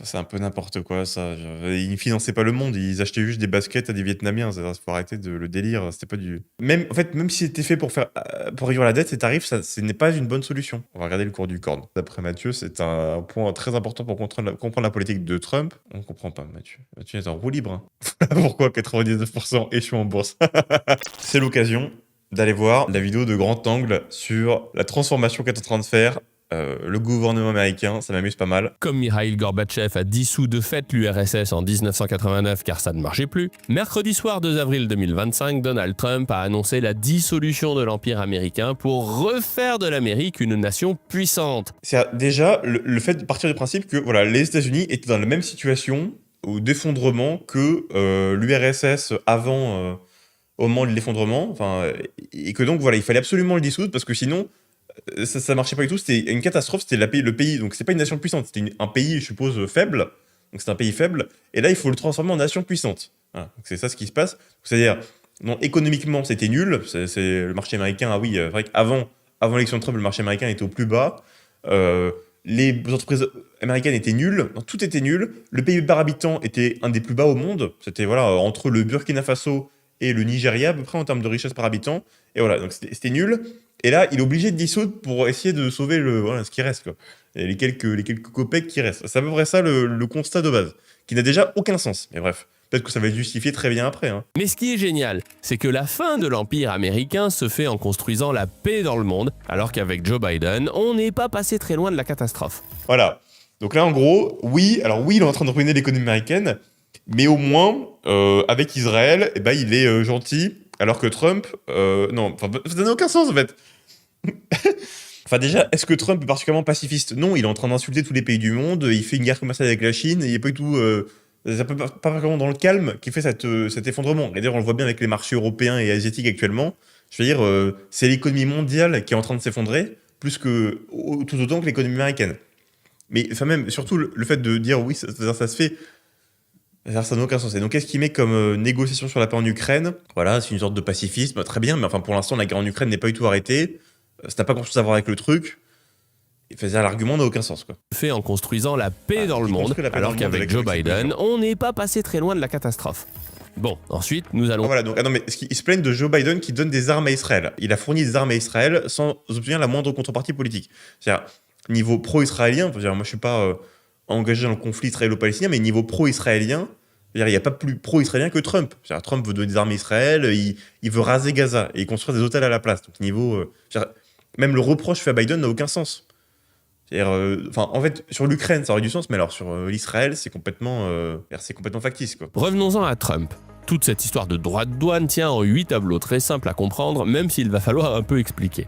c'est un peu n'importe quoi ça. Ils ne finançaient pas le monde, ils achetaient juste des baskets à des Vietnamiens. Faut arrêter le délire. C'était pas du. Même, en fait, même si c'était fait pour réduire la dette, ces tarifs, ce n'est pas une bonne solution. On va regarder le cours du corn. D'après Mathieu, c'est un point très important pour comprendre la politique de Trump. On ne comprend pas, Mathieu. Mathieu est en roue libre. Pourquoi 99% échouent en bourse? C'est l'occasion d'aller voir la vidéo de grand angle sur la transformation qu'est en train de faire le gouvernement américain. Ça m'amuse pas mal. Comme Mikhail Gorbatchev a dissous de fait l'URSS en 1989 car ça ne marchait plus, mercredi soir 2 avril 2025, Donald Trump a annoncé la dissolution de l'Empire américain pour refaire de l'Amérique une nation puissante. C'est déjà le fait de partir du principe que voilà, les États-Unis étaient dans la même situation ou d'effondrement que l'URSS avant, au moment de l'effondrement, et que donc voilà, il fallait absolument le dissoudre parce que sinon ça marchait pas du tout, c'était une catastrophe, c'était le pays, donc c'est pas une nation puissante, c'était un pays, je suppose, faible, donc c'est un pays faible, et là il faut le transformer en nation puissante. Voilà, donc c'est ça ce qui se passe, c'est-à-dire, non, économiquement c'était nul, c'est le marché américain, ah oui, c'est vrai qu'avant l'élection de Trump, le marché américain était au plus bas, les entreprises américaines étaient nulles, tout était nul, le PIB par habitant était un des plus bas au monde, c'était voilà, entre le Burkina Faso et le Nigeria à peu près en termes de richesse par habitant, et voilà, donc c'était nul. Et là, il est obligé de dissoudre pour essayer de sauver ce qui reste, quoi. Et les quelques copecs qui restent. C'est à peu près ça le constat de base, qui n'a déjà aucun sens. Mais bref, peut-être que ça va être justifié très bien après. Hein. Mais ce qui est génial, c'est que la fin de l'Empire américain se fait en construisant la paix dans le monde, alors qu'avec Joe Biden, on n'est pas passé très loin de la catastrophe. Voilà. Donc là, en gros, oui, il est en train de ruiner l'économie américaine, mais au moins, avec Israël, il est gentil, alors que Trump, non, ça n'a aucun sens en fait. Enfin déjà, est-ce que Trump est particulièrement pacifiste? Non, il est en train d'insulter tous les pays du monde, il fait une guerre commerciale avec la Chine, il n'est pas du tout... c'est pas vraiment dans le calme qui fait cet effondrement. Et d'ailleurs, on le voit bien avec les marchés européens et asiatiques actuellement. Je veux dire, c'est l'économie mondiale qui est en train de s'effondrer, plus que tout autant que l'économie américaine. Mais enfin même, surtout le fait de dire oui, ça se fait... Ça n'a aucun sens. Et donc, qu'est-ce qu'il met comme négociation sur la paix en Ukraine? Voilà, c'est une sorte de pacifisme, très bien, mais enfin pour l'instant, la guerre en Ukraine n'est pas du tout arrêtée. Ça n'a pas grand-chose à voir avec le truc. Et l'argument n'a aucun sens, quoi. Fait en construisant la paix dans le monde, alors qu'avec Joe Biden, on n'est pas passé très loin de la catastrophe. Bon, ensuite, nous allons... Voilà, donc, non, mais ils se plaignent de Joe Biden qui donne des armes à Israël. Il a fourni des armes à Israël sans obtenir la moindre contrepartie politique. C'est-à-dire, niveau pro-israélien, moi je suis pas engagé dans le conflit israélo-palestinien, mais niveau pro-israélien, il n'y a pas plus pro-israélien que Trump. Trump veut donner des armes à Israël, il veut raser Gaza et construire des hôtels à la place. Donc niveau... même le reproche fait à Biden n'a aucun sens. En fait, sur l'Ukraine, ça aurait du sens, mais alors sur l'Israël, c'est complètement factice, quoi. Revenons-en à Trump. Toute cette histoire de droits de douane tient en 8 tableaux très simples à comprendre, même s'il va falloir un peu expliquer.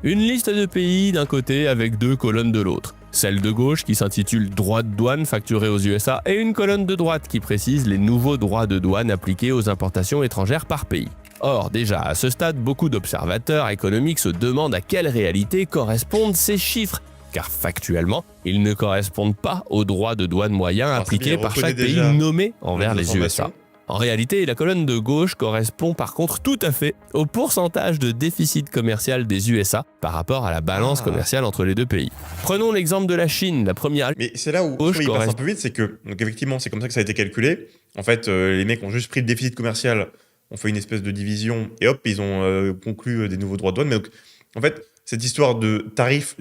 Une liste de pays d'un côté avec 2 colonnes de l'autre. Celle de gauche qui s'intitule droits de douane facturés aux USA et une colonne de droite qui précise les nouveaux droits de douane appliqués aux importations étrangères par pays. Or, déjà à ce stade, beaucoup d'observateurs économiques se demandent à quelle réalité correspondent ces chiffres, car factuellement, ils ne correspondent pas aux droits de douane moyens appliqués par chaque pays nommé envers les USA. En réalité, la colonne de gauche correspond par contre tout à fait au pourcentage de déficit commercial des USA par rapport à la balance commerciale entre les deux pays. Prenons l'exemple de la Chine, la première... Mais c'est là où il passe un peu vite, c'est que, donc effectivement, c'est comme ça que ça a été calculé. En fait, les mecs ont juste pris le déficit commercial, ont fait une espèce de division, et hop, ils ont conclu des nouveaux droits de douane. Mais donc, en fait, cette histoire de tarif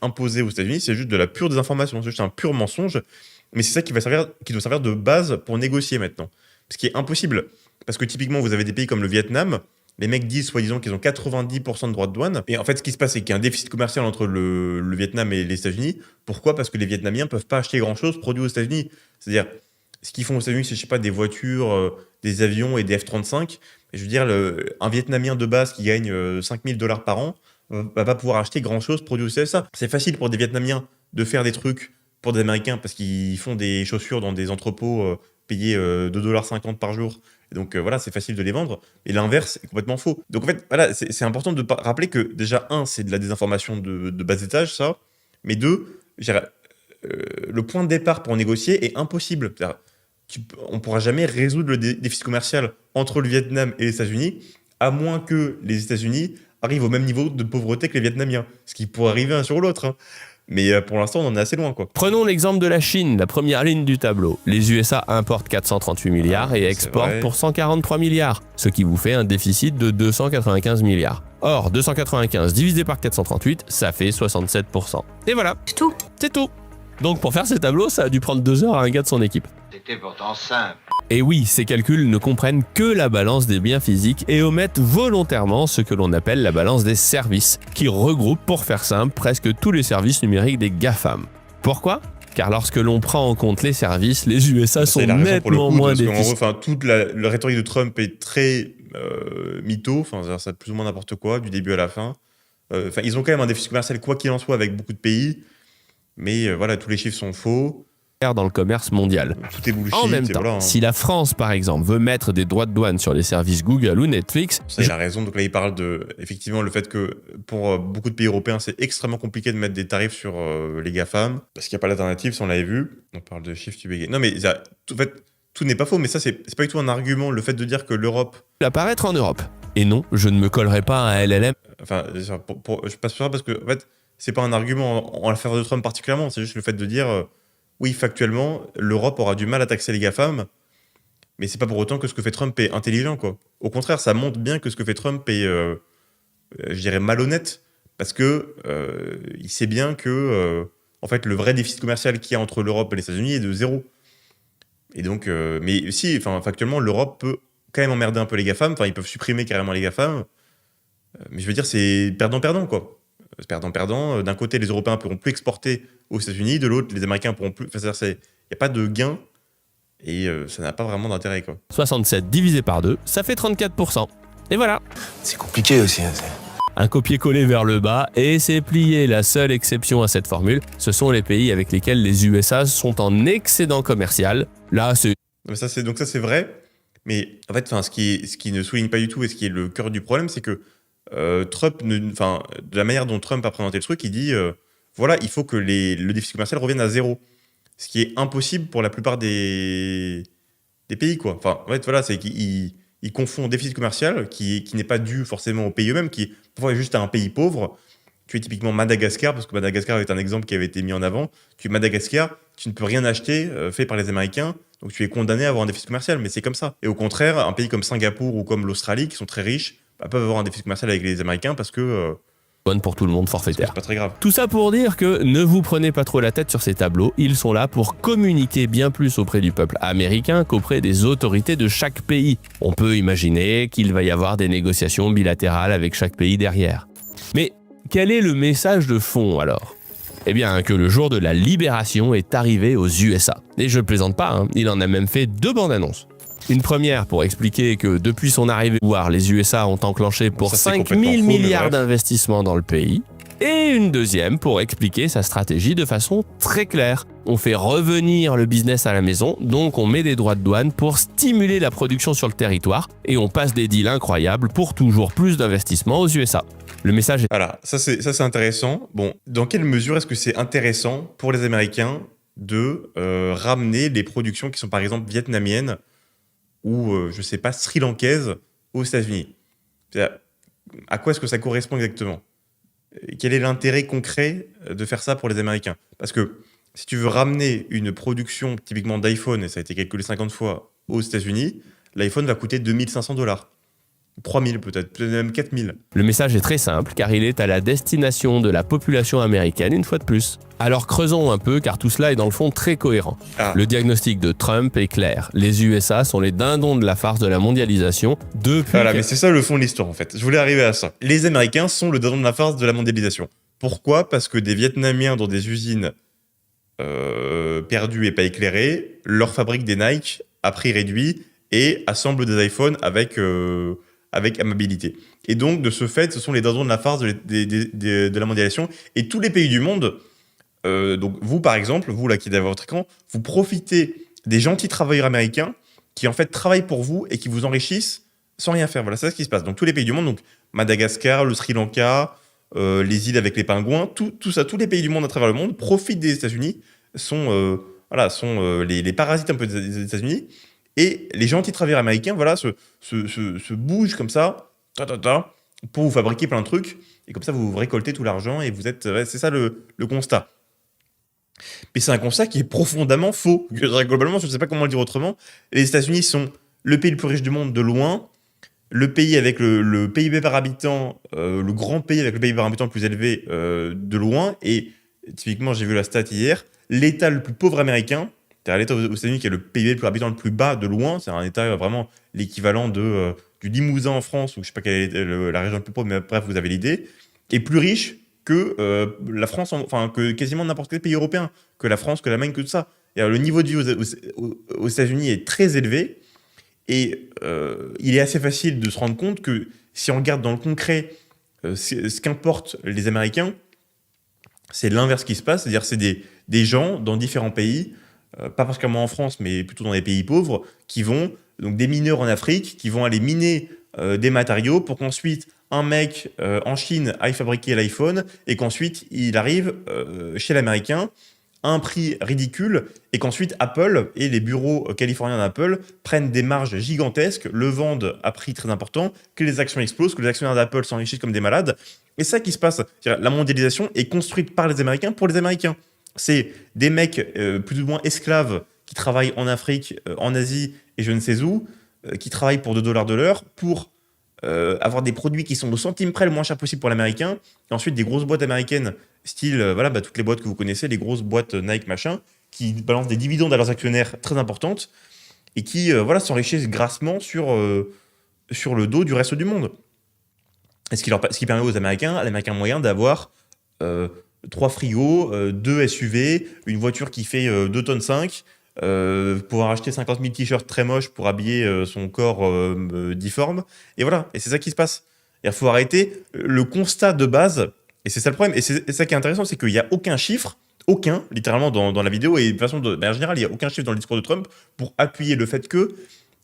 imposé aux États-Unis, c'est juste de la pure désinformation, c'est juste un pur mensonge. Mais c'est ça qui doit servir de base pour négocier maintenant. Ce qui est impossible. Parce que typiquement, vous avez des pays comme le Vietnam, les mecs disent soi-disant qu'ils ont 90% de droits de douane. Et en fait, ce qui se passe, c'est qu'il y a un déficit commercial entre le Vietnam et les États-Unis. Pourquoi? Parce que les Vietnamiens ne peuvent pas acheter grand-chose produit aux États-Unis. C'est-à-dire, ce qu'ils font aux États-Unis, c'est, je sais pas, des voitures, des avions et des F-35. Et je veux dire, un Vietnamien de base qui gagne $5 000 par an va pas pouvoir acheter grand-chose produit aux USA. C'est facile pour des Vietnamiens de faire des trucs pour des Américains parce qu'ils font des chaussures dans des entrepôts payés $2,50 par jour. Et donc voilà, c'est facile de les vendre. Et l'inverse est complètement faux. Donc en fait, voilà, c'est important de rappeler que déjà, c'est de la désinformation de bas étage, ça. Mais deux, le point de départ pour négocier est impossible. On ne pourra jamais résoudre le déficit commercial entre le Vietnam et les États-Unis, à moins que les États-Unis arrivent au même niveau de pauvreté que les Vietnamiens. Ce qui pourrait arriver un sur l'autre. Hein. Mais pour l'instant, on en est assez loin, quoi. Prenons l'exemple de la Chine, la première ligne du tableau. Les USA importent 438 milliards et c'est exportent vrai. pour 143 milliards, ce qui vous fait un déficit de 295 milliards. Or, 295 divisé par 438, ça fait 67%. Et voilà, C'est tout. c'est tout. Donc pour faire ces tableaux, ça a dû prendre 2 heures à un gars de son équipe. C'était pourtant simple. Et oui, ces calculs ne comprennent que la balance des biens physiques et omettent volontairement ce que l'on appelle la balance des services, qui regroupe, pour faire simple, presque tous les services numériques des GAFAM. Pourquoi ? Car lorsque l'on prend en compte les services, les USA sont C'est la raison pour le nettement coup, moins parce qu'en gros, déficitaires. toute la rhétorique de Trump est très mytho, enfin, c'est plus ou moins n'importe quoi, du début à la fin. Ils ont quand même un déficit commercial, quoi qu'il en soit, avec beaucoup de pays, mais voilà, tous les chiffres sont faux, Dans le commerce mondial. tout est bullshit. En même et temps, voilà, hein. si la France, par exemple, veut mettre des droits de douane sur les services Google ou Netflix, Ça, il a raison. Donc là, il parle de, effectivement, le fait que pour beaucoup de pays européens, c'est extrêmement compliqué de mettre des tarifs sur les GAFAM, parce qu'il n'y a pas d'alternative, ça on l'avait vu. On parle de chiffres, tu bégayes. Non, mais en fait, tout n'est pas faux, mais ça, c'est pas du tout un argument, le fait de dire que l'Europe. apparaître en Europe. Et non, je ne me collerai pas à un LLM. Enfin, je passe sur ça parce que, en fait, c'est pas un argument en faveur de Trump particulièrement, c'est juste le fait de dire, oui, factuellement, l'Europe aura du mal à taxer les GAFAM, mais c'est pas pour autant que ce que fait Trump est intelligent, quoi. Au contraire, ça montre bien que ce que fait Trump est, je dirais, malhonnête, parce que il sait bien que, en fait, le vrai déficit commercial qu'il y a entre l'Europe et les États-Unis est de 0. Et donc, mais si, enfin, factuellement, l'Europe peut quand même emmerder un peu les GAFAM, enfin, ils peuvent supprimer carrément les GAFAM, mais je veux dire, c'est perdant-perdant, quoi. C'est perdant-perdant. D'un côté, les Européens pourront plus exporter aux États-Unis, de l'autre, les Américains pourront plus. Enfin, il n'y a pas de gain et ça n'a pas vraiment d'intérêt, quoi. 67 divisé par 2, ça fait 34%. Et voilà, C'est compliqué aussi. Hein, un copier-coller vers le bas et c'est plié. La seule exception à cette formule, ce sont les pays avec lesquels les USA sont en excédent commercial. Là, c'est Mais ça, c'est vrai. Mais en fait, ce qui ne souligne pas du tout et ce qui est le cœur du problème, c'est que Trump, de la manière dont Trump a présenté le truc, il dit voilà, il faut que le déficit commercial revienne à 0. Ce qui est impossible pour la plupart des pays, quoi. Enfin, en fait, voilà, c'est qu'il confond déficit commercial, qui n'est pas dû forcément aux pays eux-mêmes, qui parfois est juste à un pays pauvre. Tu es typiquement Madagascar, parce que Madagascar est un exemple qui avait été mis en avant. Tu es Madagascar, tu ne peux rien acheter fait par les Américains, donc tu es condamné à avoir un déficit commercial, mais c'est comme ça. Et au contraire, un pays comme Singapour ou comme l'Australie, qui sont très riches, peuvent avoir un déficit commercial avec les Américains parce que bonne pour tout le monde, forfaitaire. c'est pas très grave. Tout ça pour dire que ne vous prenez pas trop la tête sur ces tableaux, ils sont là pour communiquer bien plus auprès du peuple américain qu'auprès des autorités de chaque pays. On peut imaginer qu'il va y avoir des négociations bilatérales avec chaque pays derrière. Mais quel est le message de fond alors ? Eh bien que le jour de la libération est arrivé aux USA. Et je ne plaisante pas, hein, il en a même fait 2 bandes annonces. Une première pour expliquer que depuis son arrivée au pouvoir, les USA ont enclenché pour Ça, c'est 5 complètement 000 faux, mais milliards bref. d'investissements dans le pays. Et une deuxième pour expliquer sa stratégie de façon très claire. On fait revenir le business à la maison, donc on met des droits de douane pour stimuler la production sur le territoire et on passe des deals incroyables pour toujours plus d'investissements aux USA. Le message est Voilà, ça c'est intéressant. Bon, dans quelle mesure est-ce que c'est intéressant pour les Américains de ramener les productions qui sont par exemple vietnamiennes ou, je sais pas, sri-lankaises aux États-Unis? C'est-à-dire, à quoi est-ce que ça correspond exactement? Quel est l'intérêt concret de faire ça pour les Américains? Parce que si tu veux ramener une production typiquement d'iPhone, et ça a été calculé 50 fois aux États-Unis, l'iPhone va coûter 2500$. 3000 peut-être même 4000. Le message est très simple car il est à la destination de la population américaine une fois de plus. Alors creusons un peu car tout cela est dans le fond très cohérent. Ah. Le diagnostic de Trump est clair. Les USA sont les dindons de la farce de la mondialisation depuis... Voilà, mais c'est ça le fond de l'histoire en fait. Je voulais arriver à ça. Les Américains sont le dindon de la farce de la mondialisation. Pourquoi? Parce que des Vietnamiens dans des usines perdues et pas éclairées leur fabriquent des Nike à prix réduit et assemblent des iPhones avec amabilité. Et donc, de ce fait, ce sont les dindons de la farce de la mondialisation. Et tous les pays du monde, donc vous par exemple, vous là qui avez votre écran, vous profitez des gentils travailleurs américains qui en fait travaillent pour vous et qui vous enrichissent sans rien faire. Voilà, c'est ce qui se passe. Donc tous les pays du monde, donc Madagascar, le Sri Lanka, les îles avec les pingouins, tout ça, tous les pays du monde à travers le monde profitent des États-Unis, sont les parasites un peu des États-Unis. Et les gentils travailleurs américains, voilà, se bougent comme ça, pour vous fabriquer plein de trucs. Et comme ça, vous récoltez tout l'argent et vous êtes... ouais, c'est ça le constat. Mais c'est un constat qui est profondément faux. Globalement, je ne sais pas comment le dire autrement. Les États-Unis sont le pays le plus riche du monde de loin, le pays avec le PIB par habitant, le grand pays avec le PIB par habitant le plus élevé de loin. Et typiquement, j'ai vu la stat hier, l'État le plus pauvre américain, c'est-à-dire l'État aux États-Unis qui est le PIB par habitant le plus bas de loin, c'est un État vraiment l'équivalent du Limousin en France, ou je sais pas quelle est la région la plus pauvre, mais bref, vous avez l'idée, est plus riche que la France, enfin que quasiment n'importe quel pays européen, que la France, que l'Allemagne, que tout ça. Et alors, le niveau de vie aux États-Unis est très élevé. Et il est assez facile de se rendre compte que si on regarde dans le concret ce qu'importent les Américains, c'est l'inverse qui se passe. C'est-à-dire c'est des gens dans différents pays, pas particulièrement en France, mais plutôt dans des pays pauvres, qui vont, donc des mineurs en Afrique, qui vont aller miner des matériaux pour qu'ensuite un mec en Chine aille fabriquer l'iPhone et qu'ensuite il arrive chez l'Américain à un prix ridicule et qu'ensuite Apple et les bureaux californiens d'Apple prennent des marges gigantesques, le vendent à prix très important, que les actions explosent, que les actionnaires d'Apple s'enrichissent comme des malades. Et c'est ça qui se passe. C'est-à-dire, la mondialisation est construite par les Américains pour les Américains. C'est des mecs plus ou moins esclaves qui travaillent en Afrique, en Asie et je ne sais où, qui travaillent pour $2 de l'heure pour avoir des produits qui sont au centime près le moins cher possible pour l'américain, et ensuite des grosses boîtes américaines, style voilà, toutes les boîtes que vous connaissez, les grosses boîtes Nike machin, qui balancent des dividendes à leurs actionnaires très importantes et qui voilà, s'enrichissent grassement sur le dos du reste du monde. Et ce qui permet aux Américains, à l'Américain moyen, d'avoir 3 frigos, 2 SUV, une voiture qui fait 2 tonnes 5, pouvoir acheter 50 000 t-shirts très moches pour habiller son corps difforme. Et voilà, et c'est ça qui se passe. Il faut arrêter le constat de base, et c'est ça le problème. Et c'est ça qui est intéressant, c'est qu'il n'y a aucun chiffre, littéralement dans la vidéo, et de façon en général, il n'y a aucun chiffre dans le discours de Trump pour appuyer le fait que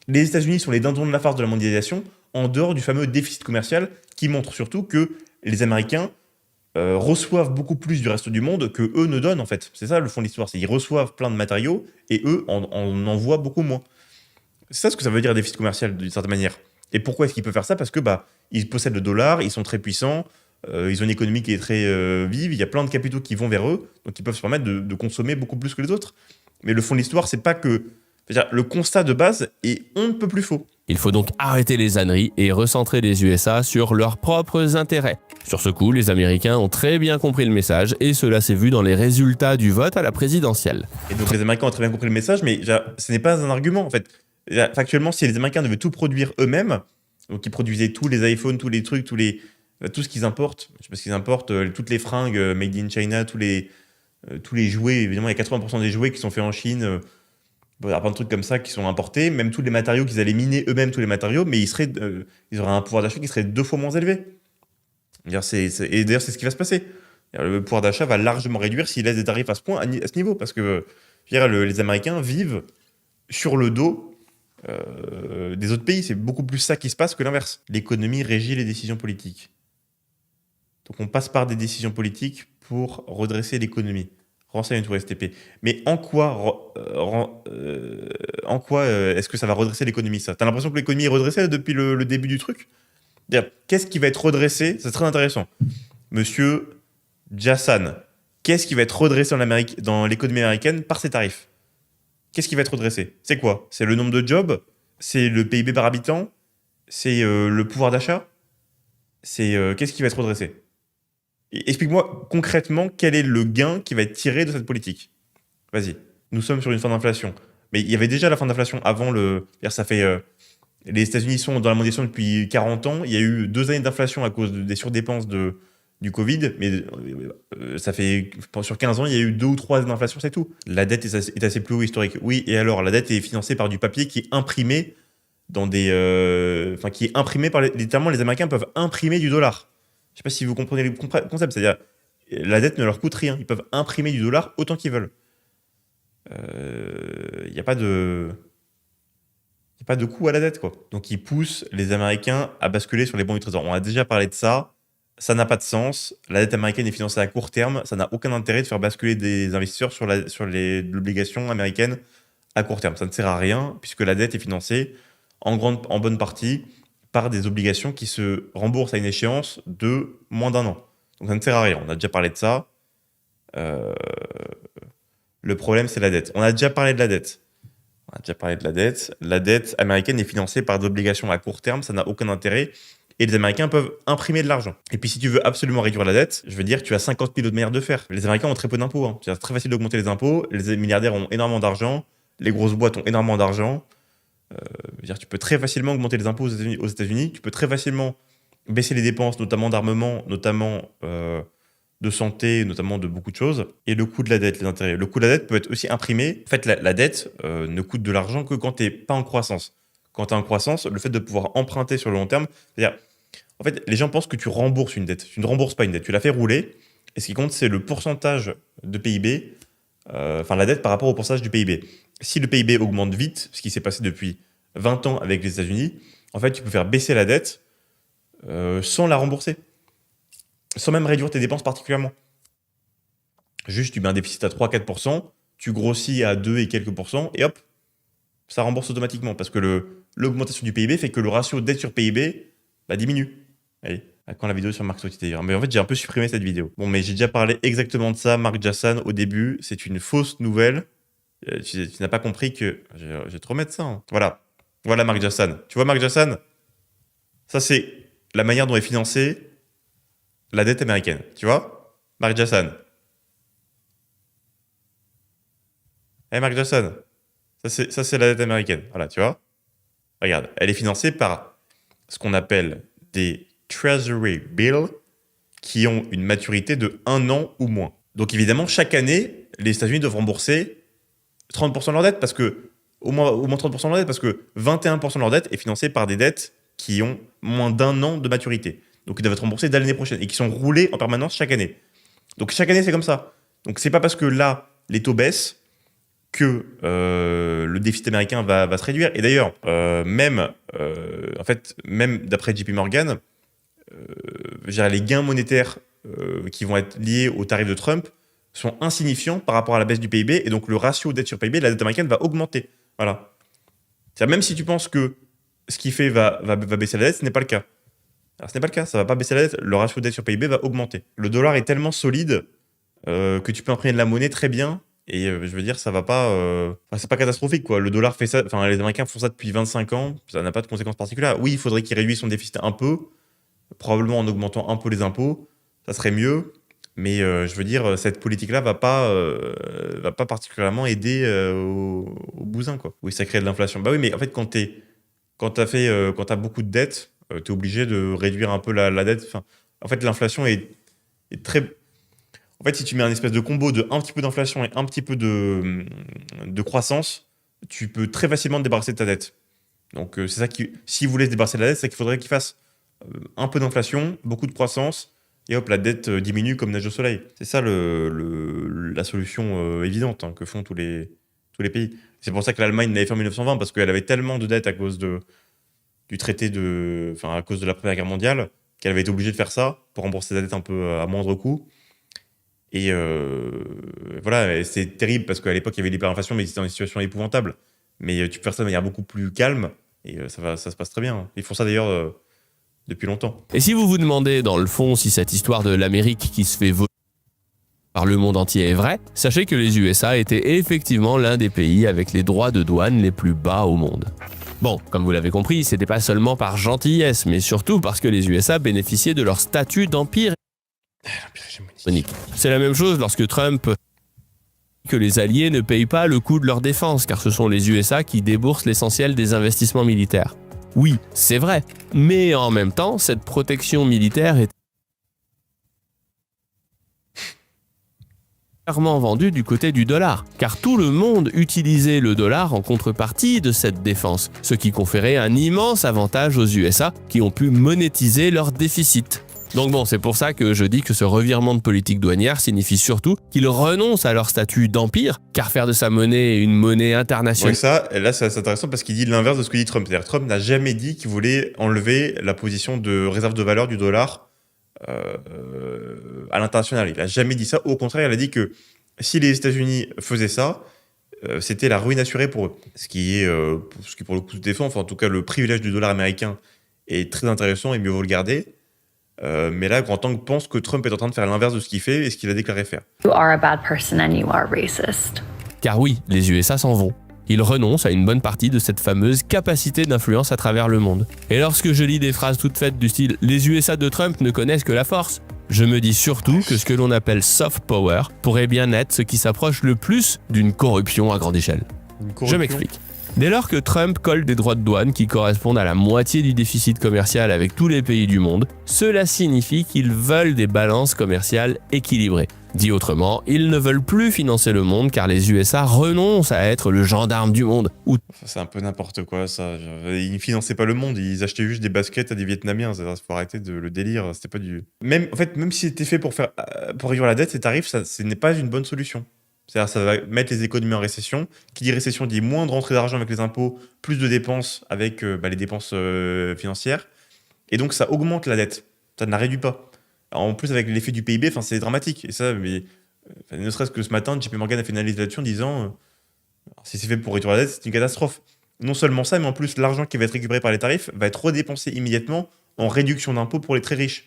les États-Unis sont les dindons de la farce de la mondialisation, en dehors du fameux déficit commercial qui montre surtout que les Américains reçoivent beaucoup plus du reste du monde que eux ne donnent en fait. C'est ça le fond de l'histoire, c'est qu'ils reçoivent plein de matériaux et eux en envoient beaucoup moins. C'est ça ce que ça veut dire déficit commercial d'une certaine manière. Et pourquoi est-ce qu'ils peuvent faire ça? Parce que ils possèdent le dollar, ils sont très puissants, ils ont une économie qui est très vive, il y a plein de capitaux qui vont vers eux, donc ils peuvent se permettre de consommer beaucoup plus que les autres. Mais le fond de l'histoire, c'est pas que... C'est-à-dire, le constat de base est on ne peut plus faux. Il faut donc arrêter les âneries et recentrer les USA sur leurs propres intérêts. Sur ce coup, les Américains ont très bien compris le message et cela s'est vu dans les résultats du vote à la présidentielle. Et donc les Américains ont très bien compris le message, mais ce n'est pas un argument en fait. Factuellement, si les Américains devaient tout produire eux-mêmes, donc ils produisaient tous les iPhones, tous les trucs, tout ce qu'ils importent, je sais pas ce qu'ils importent, toutes les fringues made in China, tous les jouets, évidemment il y a 80% des jouets qui sont faits en Chine, il y a plein de trucs comme ça qui sont importés, même tous les matériaux qu'ils allaient miner eux-mêmes, tous les matériaux, mais ils auraient un pouvoir d'achat qui serait 2 fois moins élevé. Et d'ailleurs, c'est ce qui va se passer. Le pouvoir d'achat va largement réduire s'ils laissent des tarifs à ce point, à ce niveau, parce que les Américains vivent sur le dos des autres pays. C'est beaucoup plus ça qui se passe que l'inverse. L'économie régit les décisions politiques. Donc on passe par des décisions politiques pour redresser l'économie. Renseigne-toi, STP. Mais en quoi est-ce que ça va redresser l'économie, ça? T'as l'impression que l'économie est redressée depuis le début du truc? Qu'est-ce qui va être redressé? C'est très intéressant. Monsieur Jassan, qu'est-ce qui va être redressé dans l'économie américaine par ces tarifs? Qu'est-ce qui va être redressé? C'est quoi? C'est le nombre de jobs? C'est le PIB par habitant? C'est le pouvoir d'achat? C'est qu'est-ce qui va être redressé? Explique-moi concrètement quel est le gain qui va être tiré de cette politique. Vas-y. Nous sommes sur une fin d'inflation. Mais il y avait déjà la fin d'inflation avant ça fait... les États-Unis sont dans la mondialisation depuis 40 ans. Il y a eu 2 années d'inflation à cause des surdépenses du Covid. Mais ça fait... Sur 15 ans, il y a eu 2 ou 3 années d'inflation, c'est tout. La dette est assez plus haut historique. Oui, et alors, la dette est financée par du papier qui est imprimé dans des... qui est imprimé par... Littéralement, les Américains peuvent imprimer du dollar. Je ne sais pas si vous comprenez le concept. C'est-à-dire, la dette ne leur coûte rien. Ils peuvent imprimer du dollar autant qu'ils veulent. Il n'y a pas de coût à la dette, quoi. Donc, ils poussent les Américains à basculer sur les bons du Trésor. On a déjà parlé de ça. Ça n'a pas de sens. La dette américaine est financée à court terme. Ça n'a aucun intérêt de faire basculer des investisseurs sur l'obligation américaine à court terme. Ça ne sert à rien puisque la dette est financée en bonne partie par des obligations qui se remboursent à une échéance de moins d'1 an. Donc ça ne sert à rien. On a déjà parlé de ça. Le problème, c'est la dette. On a déjà parlé de la dette. La dette américaine est financée par des obligations à court terme, ça n'a aucun intérêt. Et les Américains peuvent imprimer de l'argent. Et puis si tu veux absolument réduire la dette, je veux dire, tu as 50 000 autres manières de faire. Les Américains ont très peu d'impôts. C'est très facile d'augmenter les impôts. Les milliardaires ont énormément d'argent. Les grosses boîtes ont énormément d'argent. Je veux dire, tu peux très facilement augmenter les impôts aux États-Unis. Tu peux très facilement baisser les dépenses, notamment d'armement, notamment de santé, notamment de beaucoup de choses. Et le coût de la dette, les intérêts. Le coût de la dette peut être aussi imprimé. En fait, la dette ne coûte de l'argent que quand tu n'es pas en croissance. Quand tu es en croissance, le fait de pouvoir emprunter sur le long terme, c'est-à-dire, en fait, les gens pensent que tu rembourses une dette. Tu ne rembourses pas une dette, tu la fais rouler. Et ce qui compte, c'est le pourcentage de PIB, la dette par rapport au pourcentage du PIB. Si le PIB augmente vite, ce qui s'est passé depuis 20 ans avec les États-Unis, en fait, tu peux faire baisser la dette sans la rembourser. Sans même réduire tes dépenses particulièrement. Juste, tu mets un déficit à 3-4%, tu grossis à 2 et quelques pourcents, et hop, ça rembourse automatiquement. Parce que l'augmentation du PIB fait que le ratio dette sur PIB diminue. Allez, à quand la vidéo sur Mark Sauty d'ailleurs. Mais en fait, j'ai un peu supprimé cette vidéo. Bon, mais j'ai déjà parlé exactement de ça, Mark Jassan, au début. C'est une fausse nouvelle. Tu n'as pas compris que... Je vais te remettre ça. Hein. Voilà Mark Jassan. Tu vois Mark Jassan? Ça, c'est la manière dont est financée la dette américaine. Tu vois Mark Jassan. Mark Jassan. Ça, c'est la dette américaine. Voilà, tu vois? Regarde, elle est financée par ce qu'on appelle des Treasury Bills qui ont une maturité de 1 an ou moins. Donc évidemment, chaque année, les États-Unis doivent rembourser 30% de leur dette, parce que, au moins 30% de leur dette, parce que 21% de leur dette est financée par des dettes qui ont moins d'1 an de maturité. Donc ils doivent être remboursés dès l'année prochaine et qui sont roulés en permanence chaque année. Donc chaque année, c'est comme ça. Donc c'est pas parce que là, les taux baissent que le déficit américain va se réduire. Et d'ailleurs, même d'après JP Morgan, les gains monétaires qui vont être liés au tarif de Trump sont insignifiants par rapport à la baisse du PIB, et donc le ratio dette sur PIB de la dette américaine va augmenter. Voilà. C'est-à-dire, même si tu penses que ce qu'il fait va baisser la dette, ce n'est pas le cas. Alors, ce n'est pas le cas, ça ne va pas baisser la dette, le ratio dette sur PIB va augmenter. Le dollar est tellement solide que tu peux imprimer de la monnaie très bien, et je veux dire, ça va pas... c'est pas catastrophique, quoi. Le dollar fait ça, les Américains font ça depuis 25 ans, ça n'a pas de conséquences particulières. Oui, il faudrait qu'il réduise son déficit un peu, probablement en augmentant un peu les impôts, ça serait mieux. Mais je veux dire, cette politique-là va pas particulièrement aider aux bousins, quoi. Oui, ça crée de l'inflation. Bah oui, mais en fait, quand t'as beaucoup de dettes, t'es obligé de réduire un peu la dette. Enfin, en fait, l'inflation est très... En fait, si tu mets un espèce de combo de un petit peu d'inflation et un petit peu de croissance, tu peux très facilement te débarrasser de ta dette. Donc, c'est ça qui... Si vous voulez se débarrasser de la dette, c'est qu'il faudrait qu'il fasse un peu d'inflation, beaucoup de croissance, et hop, la dette diminue comme neige au soleil. C'est ça la solution évidente que font tous les pays. C'est pour ça que l'Allemagne l'avait fait en 1920, parce qu'elle avait tellement de dettes à cause du traité à cause de la Première Guerre mondiale, qu'elle avait été obligée de faire ça pour rembourser sa dette un peu à moindre coût. Et voilà, c'est terrible parce qu'à l'époque, il y avait l'hyperinflation, mais c'était dans une situation épouvantable. Mais tu peux faire ça de manière beaucoup plus calme, et ça se passe très bien. Ils font ça d'ailleurs... depuis longtemps. Et si vous vous demandez dans le fond si cette histoire de l'Amérique qui se fait voler par le monde entier est vraie, sachez que les USA étaient effectivement l'un des pays avec les droits de douane les plus bas au monde. Bon, comme vous l'avez compris, c'était pas seulement par gentillesse, mais surtout parce que les USA bénéficiaient de leur statut d'empire hégémonique. C'est la même chose lorsque Trump que les Alliés ne payent pas le coût de leur défense, car ce sont les USA qui déboursent l'essentiel des investissements militaires. Oui, c'est vrai, mais en même temps, cette protection militaire est clairement vendue du côté du dollar, car tout le monde utilisait le dollar en contrepartie de cette défense, ce qui conférait un immense avantage aux USA qui ont pu monétiser leur déficit. Donc bon, c'est pour ça que je dis que ce revirement de politique douanière signifie surtout qu'ils renoncent à leur statut d'empire, car faire de sa monnaie une monnaie internationale... Ouais, ça, là, c'est intéressant parce qu'il dit l'inverse de ce que dit Trump. C'est-à-dire Trump n'a jamais dit qu'il voulait enlever la position de réserve de valeur du dollar à l'international. Il n'a jamais dit ça. Au contraire, il a dit que si les États-Unis faisaient ça, c'était la ruine assurée pour eux. Ce qui pour le coup se défend, en tout cas, le privilège du dollar américain est très intéressant et mieux vaut le garder. Mais là, Grand Tank pense que Trump est en train de faire l'inverse de ce qu'il fait et ce qu'il a déclaré faire. You are a bad person and you are racist. Car oui, les USA s'en vont. Ils renoncent à une bonne partie de cette fameuse capacité d'influence à travers le monde. Et lorsque je lis des phrases toutes faites du style « Les USA de Trump ne connaissent que la force », je me dis surtout que ce que l'on appelle soft power pourrait bien être ce qui s'approche le plus d'une corruption à grande échelle. Je m'explique. Dès lors que Trump colle des droits de douane qui correspondent à la moitié du déficit commercial avec tous les pays du monde, cela signifie qu'ils veulent des balances commerciales équilibrées. Dit autrement, ils ne veulent plus financer le monde car les USA renoncent à être le gendarme du monde. C'est un peu n'importe quoi ça. Ils ne finançaient pas le monde, ils achetaient juste des baskets à des Vietnamiens. Il faut arrêter le délire. C'était pas du. Même si c'était fait pour réduire la dette, ces tarifs, ce n'est pas une bonne solution. C'est-à-dire ça va mettre les économies en récession. Qui dit récession dit moins de rentrée d'argent avec les impôts, plus de dépenses avec les dépenses financières. Et donc ça augmente la dette. Ça ne la réduit pas. En plus, avec l'effet du PIB, c'est dramatique. Et ça, ne serait-ce que ce matin, JP Morgan a fait une analyse là-dessus en disant si c'est fait pour réduire la dette, c'est une catastrophe. Non seulement ça, mais en plus, l'argent qui va être récupéré par les tarifs va être redépensé immédiatement en réduction d'impôts pour les très riches.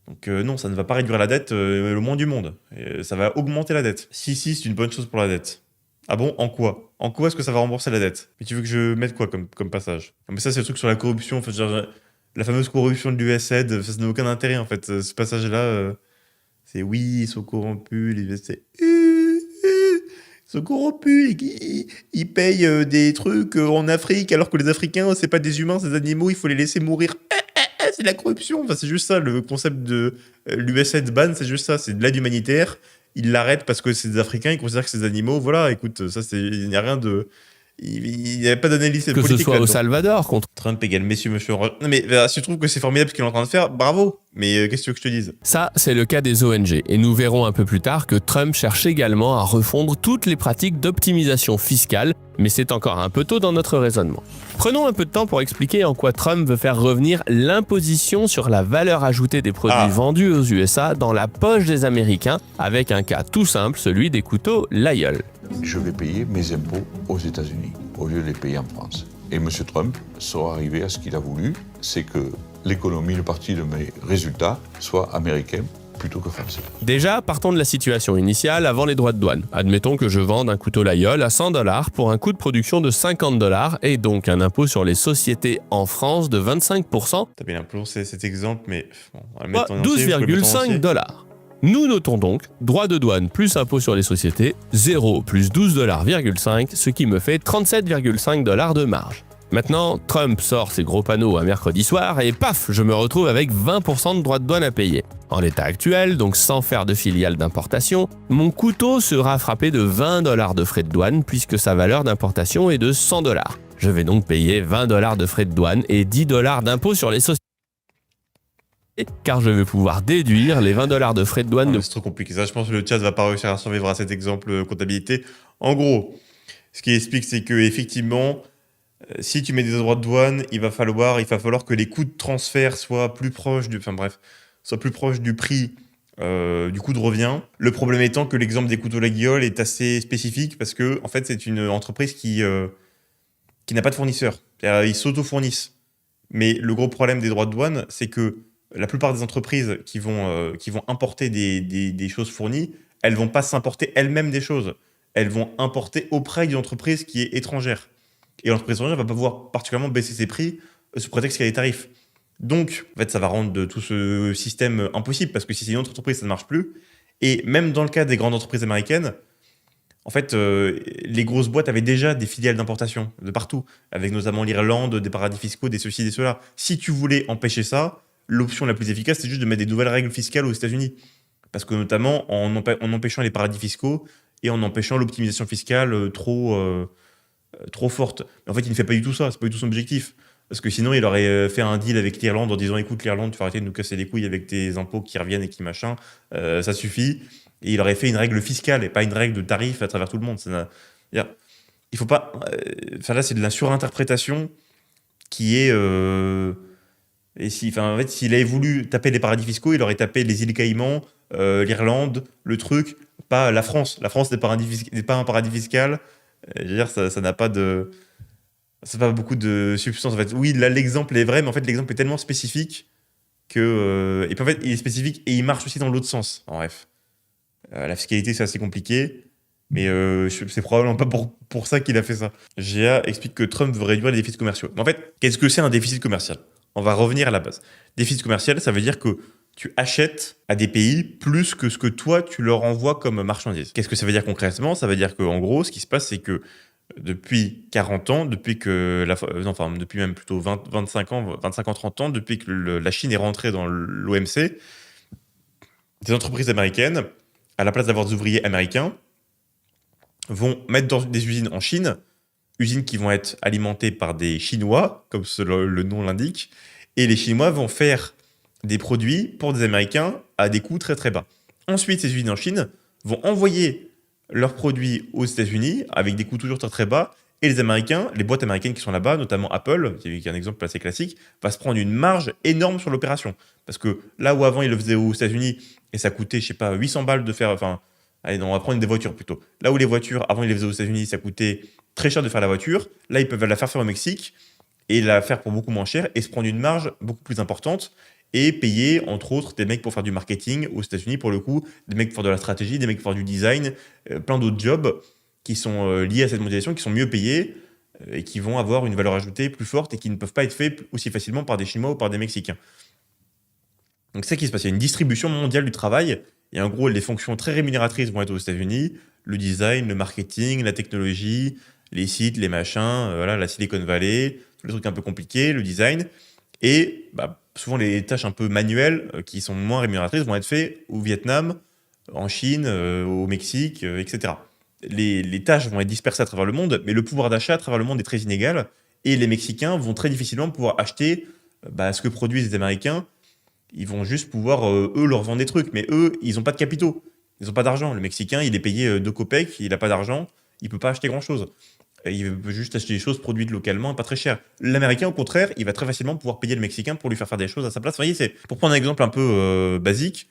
Donc non, ça ne va pas réduire la dette le moins du monde. Et ça va augmenter la dette. Si, c'est une bonne chose pour la dette. Ah bon, en quoi est-ce que ça va rembourser la dette? Mais tu veux que je mette quoi comme passage? Mais ça, c'est le truc sur la corruption. En fait, genre, la fameuse corruption de l'USAID, ça n'a aucun intérêt en fait. Ce passage-là, c'est oui, ils sont corrompus, les USAID. Ils sont corrompus, ils payent des trucs en Afrique alors que les Africains, c'est pas des humains, c'est des animaux, il faut les laisser mourir. C'est de la corruption. Enfin, c'est juste ça, le concept de l'USAID ban, c'est juste ça, c'est de l'aide humanitaire. Ils l'arrêtent parce que c'est des Africains, ils considèrent que c'est des animaux. Voilà, écoute, ça, il n'y a rien de. Il n'y a pas d'analyse politique. Que ce soit au Salvador contre Trump égale monsieur. Non, mais si tu trouves que c'est formidable ce qu'il est en train de faire, bravo. Mais qu'est-ce que tu veux que je te dise? Ça, c'est le cas des ONG. Et nous verrons un peu plus tard que Trump cherche également à refondre toutes les pratiques d'optimisation fiscale. Mais c'est encore un peu tôt dans notre raisonnement. Prenons un peu de temps pour expliquer en quoi Trump veut faire revenir l'imposition sur la valeur ajoutée des produits vendus aux USA dans la poche des Américains, avec un cas tout simple, celui des couteaux Lyell. Je vais payer mes impôts aux États-Unis au lieu de les payer en France. Et M. Trump sera arrivé à ce qu'il a voulu, c'est que l'économie, une partie de mes résultats, soit américaine plutôt que français. Déjà, partons de la situation initiale avant les droits de douane. Admettons que je vende un couteau Lyell à 100$ pour un coût de production de 50$ et donc un impôt sur les sociétés en France de 25%. T'as bien improncé cet exemple, mais bon, on va le mettre en 12,5$. Nous notons donc droit de douane plus impôt sur les sociétés, 0 plus 12,5$, ce qui me fait 37,5$ de marge. Maintenant, Trump sort ses gros panneaux un mercredi soir et paf, je me retrouve avec 20% de droits de douane à payer. En l'état actuel, donc sans faire de filiale d'importation, mon couteau sera frappé de 20$ de frais de douane puisque sa valeur d'importation est de 100$. Je vais donc payer 20$ de frais de douane et 10$ d'impôt sur les sociétés. Car je vais pouvoir déduire les 20$ de frais de douane. C'est trop compliqué. Ça, je pense que le chat va pas réussir à survivre à cet exemple comptabilité. En gros, ce qui explique, c'est que effectivement, si tu mets des droits de douane, il va falloir que les coûts de transfert soient plus proches du prix du coût de revient. Le problème étant que l'exemple des couteaux Lyell est assez spécifique parce que en fait, c'est une entreprise qui n'a pas de fournisseur. Ils s'auto-fournissent. Mais le gros problème des droits de douane, c'est que la plupart des entreprises qui vont importer des choses fournies, elles vont pas s'importer elles-mêmes des choses. Elles vont importer auprès d'une entreprise qui est étrangère. Et l'entreprise étrangère va pas pouvoir particulièrement baisser ses prix sous prétexte qu'il y a des tarifs. Donc, en fait, ça va rendre tout ce système impossible parce que si c'est une autre entreprise, ça ne marche plus. Et même dans le cas des grandes entreprises américaines, en fait, les grosses boîtes avaient déjà des filiales d'importation de partout, avec notamment l'Irlande, des paradis fiscaux, des ceci, des cela. Si tu voulais empêcher ça, l'option la plus efficace, c'est juste de mettre des nouvelles règles fiscales aux États-Unis. Parce que notamment, en empêchant les paradis fiscaux et en empêchant l'optimisation fiscale trop forte. Mais en fait, il ne fait pas du tout ça, c'est pas du tout son objectif. Parce que sinon, il aurait fait un deal avec l'Irlande en disant écoute, l'Irlande, tu vas arrêter de nous casser les couilles avec tes impôts qui reviennent et qui machin, ça suffit. Et il aurait fait une règle fiscale et pas une règle de tarif à travers tout le monde. Il faut pas. Là, c'est de la surinterprétation qui est. En fait, s'il avait voulu taper les paradis fiscaux, il aurait tapé les îles Caïmans, l'Irlande, le truc, pas la France. La France n'est pas un paradis fiscal. Je veux dire, ça n'a pas de. Ça n'a pas beaucoup de substance. En fait, oui, là, l'exemple est vrai, mais en fait, l'exemple est tellement spécifique que. Et puis en fait, il est spécifique et il marche aussi dans l'autre sens. En bref. La fiscalité, c'est assez compliqué. Mais c'est probablement pas pour ça qu'il a fait ça. GA explique que Trump veut réduire les déficits commerciaux. Mais en fait, qu'est-ce que c'est un déficit commercial? On va revenir à la base. Déficit commercial, ça veut dire que tu achètes à des pays plus que ce que toi, tu leur envoies comme marchandise. Qu'est-ce que ça veut dire concrètement? Ça veut dire qu'en gros, ce qui se passe, c'est que depuis 40 ans, depuis que enfin, depuis même plutôt 25 ans, 30 ans, depuis que la Chine est rentrée dans l'OMC, des entreprises américaines, à la place d'avoir des ouvriers américains, vont mettre dans des usines en Chine, usines qui vont être alimentées par des Chinois, comme le nom l'indique, et les Chinois vont faire des produits pour des Américains à des coûts très très bas. Ensuite, ces usines en Chine vont envoyer leurs produits aux États-Unis avec des coûts toujours très très bas, et les Américains, les boîtes américaines qui sont là-bas, notamment Apple, qui est un exemple assez classique, va se prendre une marge énorme sur l'opération. Parce que là où avant ils le faisaient aux États-Unis et ça coûtait, je sais pas, 800 balles de faire, enfin, allez, non, on va prendre des voitures plutôt. Là où les voitures, avant ils les faisaient aux États-Unis, ça coûtait très cher de faire la voiture, là ils peuvent la faire au Mexique et la faire pour beaucoup moins cher et se prendre une marge beaucoup plus importante et payer, entre autres, des mecs pour faire du marketing aux États-Unis, pour le coup, des mecs pour faire de la stratégie, des mecs pour faire du design, plein d'autres jobs qui sont liés à cette mondialisation, qui sont mieux payés et qui vont avoir une valeur ajoutée plus forte et qui ne peuvent pas être faits aussi facilement par des Chinois ou par des Mexicains. Donc c'est ça qui se passe, il y a une distribution mondiale du travail et en gros, les fonctions très rémunératrices vont être aux États-Unis, le design, le marketing, la technologie, les sites, les machins, voilà, la Silicon Valley, tous les trucs un peu compliqués, le design. Et souvent, les tâches un peu manuelles qui sont moins rémunératrices vont être faites au Vietnam, en Chine, au Mexique, etc. Les tâches vont être dispersées à travers le monde, mais le pouvoir d'achat à travers le monde est très inégal. Et les Mexicains vont très difficilement pouvoir acheter ce que produisent les Américains. Ils vont juste pouvoir, eux, leur vendre des trucs. Mais eux, ils n'ont pas de capitaux. Ils n'ont pas d'argent. Le Mexicain, il est payé 2 copecs, il n'a pas d'argent, il ne peut pas acheter grand-chose. Il veut juste acheter des choses produites localement et pas très cher. L'Américain, au contraire, il va très facilement pouvoir payer le Mexicain pour lui faire des choses à sa place. Vous voyez, c'est pour prendre un exemple un peu basique.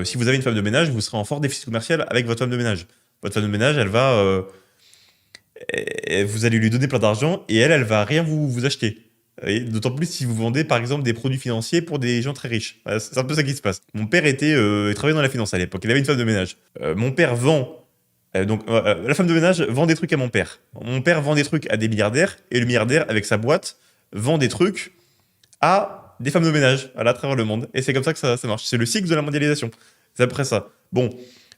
Si vous avez une femme de ménage, vous serez en fort déficit commercial avec votre femme de ménage. Votre femme de ménage, elle va, vous allez lui donner plein d'argent et elle va rien vous acheter. D'autant plus si vous vendez par exemple des produits financiers pour des gens très riches. Voilà, c'est un peu ça qui se passe. Mon père il travaillait dans la finance à l'époque. Il avait une femme de ménage. Mon père vend. La femme de ménage vend des trucs à mon père. Mon père vend des trucs à des milliardaires et le milliardaire, avec sa boîte, vend des trucs à des femmes de ménage à travers le monde. Et c'est comme ça que ça marche. C'est le cycle de la mondialisation. C'est après ça. Bon,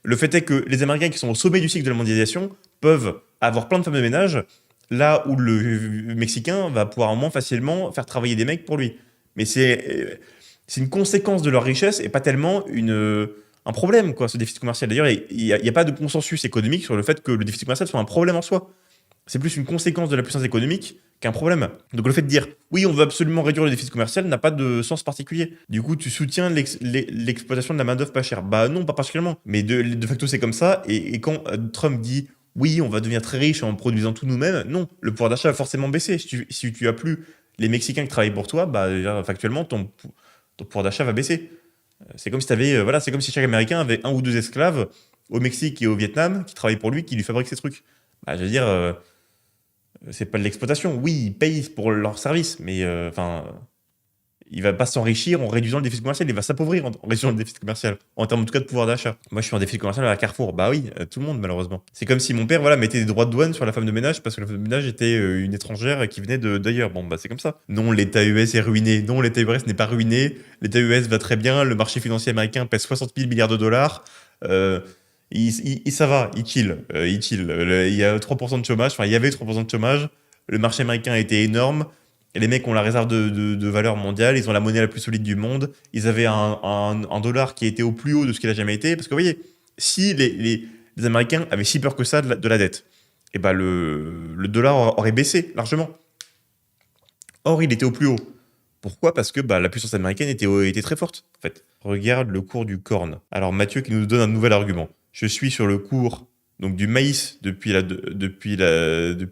le fait est que les Américains qui sont au sommet du cycle de la mondialisation peuvent avoir plein de femmes de ménage, là où le Mexicain va pouvoir moins facilement faire travailler des mecs pour lui. Mais c'est une conséquence de leur richesse et pas tellement un problème, quoi, ce déficit commercial. D'ailleurs, il n'y a pas de consensus économique sur le fait que le déficit commercial soit un problème en soi. C'est plus une conséquence de la puissance économique qu'un problème. Donc le fait de dire oui, on veut absolument réduire le déficit commercial n'a pas de sens particulier. Du coup, tu soutiens l'exploitation de la main-d'œuvre pas chère. Bah non, pas particulièrement. Mais de facto, c'est comme ça. Et quand Trump dit oui, on va devenir très riche en produisant tout nous-mêmes, non, le pouvoir d'achat va forcément baisser. Si tu as plus les Mexicains qui travaillent pour toi, factuellement, ton pouvoir d'achat va baisser. C'est comme si c'est comme si chaque Américain avait un ou deux esclaves au Mexique et au Vietnam qui travaillent pour lui, qui lui fabriquent ces trucs. Je veux dire, c'est pas de l'exploitation. Oui, ils payent pour leur service, mais il va pas s'enrichir en réduisant le déficit commercial, il va s'appauvrir en réduisant le déficit commercial, en termes en tout cas de pouvoir d'achat. Moi, je suis en déficit commercial à la Carrefour. Bah oui, tout le monde, malheureusement. C'est comme si mon père mettait des droits de douane sur la femme de ménage parce que la femme de ménage était une étrangère qui venait d'ailleurs. Bon, c'est comme ça. Non, l'État US est ruiné. Non, l'État US n'est pas ruiné. L'État US va très bien. Le marché financier américain pèse 60 000 milliards de dollars. Ça va, il chill. Il y a 3% de chômage. Enfin, il y avait 3% de chômage. Le marché américain a été énorme. Et les mecs ont la réserve de valeur mondiale, ils ont la monnaie la plus solide du monde, ils avaient un dollar qui était au plus haut de ce qu'il a jamais été. Parce que vous voyez, si les Américains avaient si peur que ça de la dette, et le dollar aurait baissé largement. Or, il était au plus haut. Pourquoi? Parce que la puissance américaine était très forte, en fait. Regarde le cours du corn. Alors, Mathieu qui nous donne un nouvel argument. Je suis sur le cours donc, du maïs depuis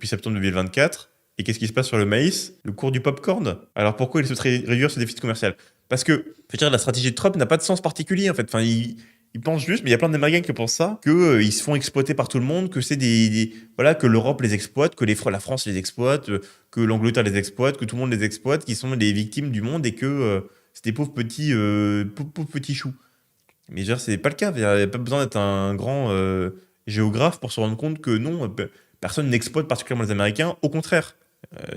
septembre 2024. Et qu'est-ce qui se passe sur le maïs? Le cours du popcorn. Alors pourquoi il souhaiterait réduire ce déficit commercial? Parce que, la stratégie de Trump n'a pas de sens particulier en fait. Enfin, il pense juste, mais il y a plein d'Américains qui pensent ça, qu'ils se font exploiter par tout le monde, que c'est que l'Europe les exploite, que la France les exploite, que l'Angleterre les exploite, que tout le monde les exploite, qu'ils sont les victimes du monde et que c'est des pauvres petits choux. Mais c'est pas le cas. Il n'y a pas besoin d'être un grand géographes pour se rendre compte que non, personne n'exploite particulièrement les Américains. Au contraire,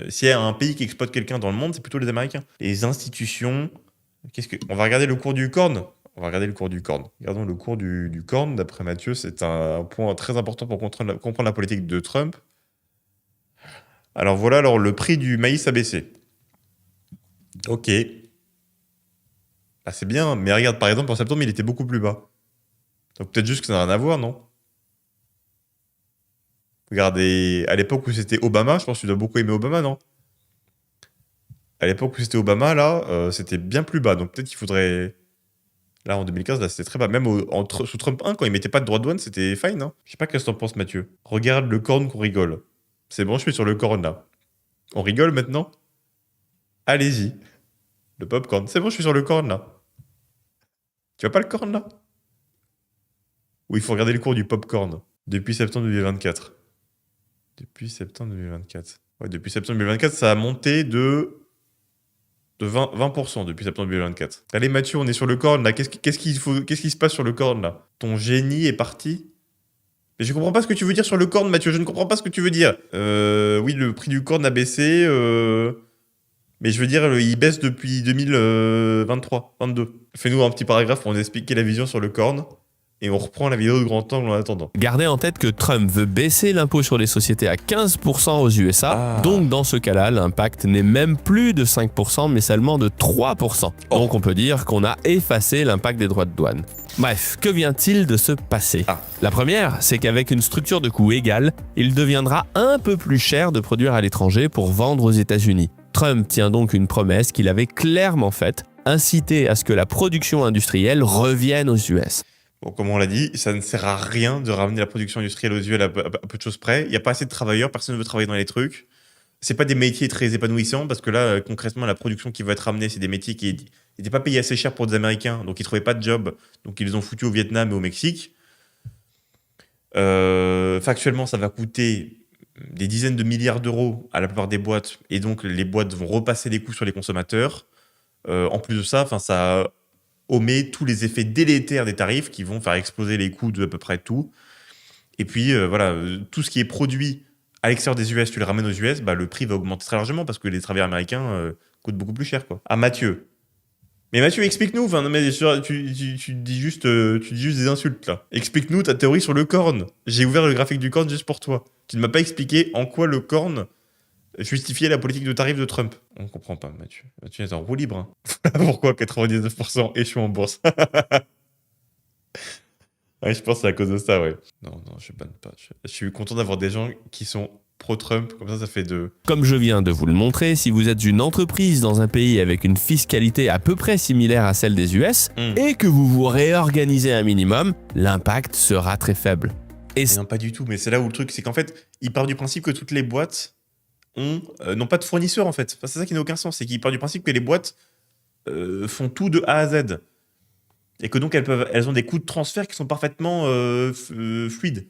s'il y a un pays qui exploite quelqu'un dans le monde, c'est plutôt les Américains. Les institutions... On va regarder le cours du corn. On va regarder le cours du corn. Regardons le cours du corn. D'après Mathieu, c'est un point très important pour comprendre la politique de Trump. Alors voilà, le prix du maïs a baissé. Ok. Ah, c'est bien, mais regarde, par exemple, en septembre, il était beaucoup plus bas. Donc peut-être juste que ça n'a rien à voir, non? Regardez, à l'époque où c'était Obama, je pense que tu dois beaucoup aimer Obama, non? À l'époque où c'était Obama, là, c'était bien plus bas. Donc peut-être qu'il faudrait... Là, en 2015, là, c'était très bas. Même sous Trump 1, quand il mettait pas de droits de douane, c'était fine. Hein. Je sais pas qu'est-ce que t'en penses, Mathieu. Regarde le corn qu'on rigole. C'est bon, je suis sur le corn, là. On rigole maintenant? Allez-y. Le popcorn. C'est bon, je suis sur le corn, là. Tu vois pas le corn, là? Ou il faut regarder le cours du popcorn. Depuis septembre 2024. Depuis septembre 2024. Ouais, depuis septembre 2024, ça a monté de 20% depuis septembre 2024. Allez Mathieu, on est sur le corn là. Qu'est-ce qui se passe sur le corn là? Ton génie est parti? Mais je comprends pas ce que tu veux dire sur le corn, Mathieu. Je ne comprends pas ce que tu veux dire. Oui, le prix du corn a baissé. Mais je veux dire, il baisse depuis 2023, 22. Fais-nous un petit paragraphe pour nous expliquer la vision sur le corn. Et on reprend la vidéo de grand angle en attendant. Gardez en tête que Trump veut baisser l'impôt sur les sociétés à 15% aux USA. Donc dans ce cas-là, l'impact n'est même plus de 5%, mais seulement de 3%. Donc on peut dire qu'on a effacé l'impact des droits de douane. Bref, que vient-il de se passer? La première, c'est qu'avec une structure de coût égale, il deviendra un peu plus cher de produire à l'étranger pour vendre aux États-Unis. Trump tient donc une promesse qu'il avait clairement faite, inciter à ce que la production industrielle revienne aux US. Bon, comme on l'a dit, ça ne sert à rien de ramener la production industrielle aux US à peu de choses près. Il n'y a pas assez de travailleurs, personne ne veut travailler dans les trucs. C'est pas des métiers très épanouissants parce que là, concrètement, la production qui va être ramenée, c'est des métiers qui n'étaient pas payés assez cher pour des Américains, donc ils trouvaient pas de job, donc ils les ont foutus au Vietnam et au Mexique. Factuellement, ça va coûter des dizaines de milliards d'euros à la plupart des boîtes, et donc les boîtes vont repasser les coûts sur les consommateurs. En plus de ça, ça omet tous les effets délétères des tarifs qui vont faire exploser les coûts de à peu près tout. Et puis, tout ce qui est produit à l'extérieur des US, tu le ramènes aux US, le prix va augmenter très largement parce que les travailleurs américains coûtent beaucoup plus cher, quoi. Ah, Mathieu. Mais Mathieu, explique-nous. Enfin, non, mais tu dis juste des insultes, là. Explique-nous ta théorie sur le corn. J'ai ouvert le graphique du corn juste pour toi. Tu ne m'as pas expliqué en quoi le corn justifiait la politique de tarif de Trump. On ne comprend pas, Mathieu. Mathieu est en roue libre. Hein. Pourquoi 99% échouent en bourse? Ouais, je pense que c'est à cause de ça, ouais. Non, je banne pas. Je suis content d'avoir des gens qui sont pro-Trump, comme ça fait deux. Comme je viens de vous le montrer, si vous êtes une entreprise dans un pays avec une fiscalité à peu près similaire à celle des US, et que vous vous réorganisez un minimum, l'impact sera très faible. Non, pas du tout, mais c'est là où le truc, c'est qu'en fait, il part du principe que toutes les boîtes n'ont pas de fournisseurs, en fait. Enfin, c'est ça qui n'a aucun sens, c'est qu'il part du principe que les boîtes font tout de A à Z. Et que donc elles ont des coûts de transfert qui sont parfaitement fluides.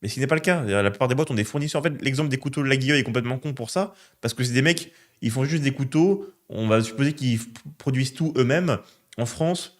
Mais ce qui n'est pas le cas. La plupart des boîtes ont des fournisseurs. En fait, l'exemple des couteaux de la Guillaume est complètement con pour ça, parce que c'est des mecs, ils font juste des couteaux, on va supposer qu'ils produisent tout eux-mêmes. En France,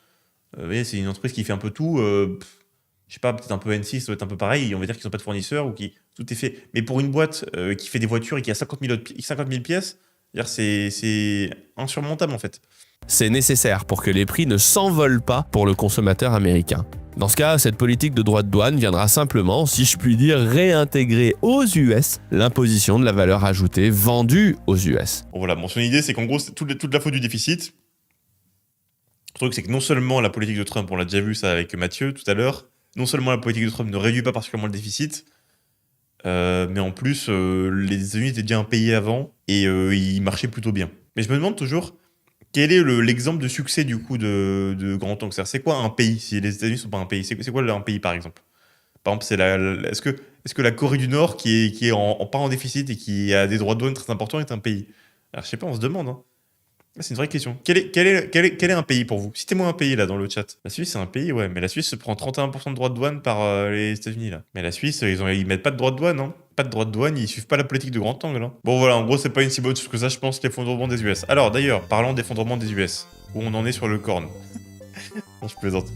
c'est une entreprise qui fait un peu tout. Je sais pas, peut-être un peu N6, ça doit être un peu pareil. On va dire qu'ils n'ont pas de fournisseurs ou qui tout est fait. Mais pour une boîte qui fait des voitures et qui a 50 000 pièces, c'est insurmontable en fait. C'est nécessaire pour que les prix ne s'envolent pas pour le consommateur américain. Dans ce cas, cette politique de droits de douane viendra simplement, si je puis dire, réintégrer aux US l'imposition de la valeur ajoutée vendue aux US. Bon, voilà, son idée, c'est qu'en gros, c'est toute la faute du déficit. Le truc, c'est que non seulement la politique de Trump, on l'a déjà vu ça avec Mathieu tout à l'heure, non seulement la politique de Trump ne réduit pas particulièrement le déficit, mais en plus, les États-Unis étaient déjà un pays avant et ils marchaient plutôt bien. Mais je me demande toujours, quel est l'exemple de succès du coup de grand angle? C'est quoi un pays si les États-Unis ne sont pas un pays? C'est quoi un pays par exemple? Par exemple, est-ce que la Corée du Nord, qui est pas en déficit et qui a des droits de douane très importants, est un pays? Alors je sais pas, on se demande. Hein. C'est une vraie question. Quel est un pays pour vous? Citez-moi un pays là dans le chat. La Suisse, c'est un pays, ouais, mais la Suisse se prend 31% de droits de douane par les États-Unis là. Mais la Suisse, ils mettent pas de droits de douane, hein. Pas de droits de douane, ils suivent pas la politique de grand angle. Hein. Bon voilà, en gros, c'est pas une si bonne chose que ça, je pense, l'effondrement des US. Alors d'ailleurs, parlons d'effondrement des US, où on en est sur le corn. Non, je plaisante.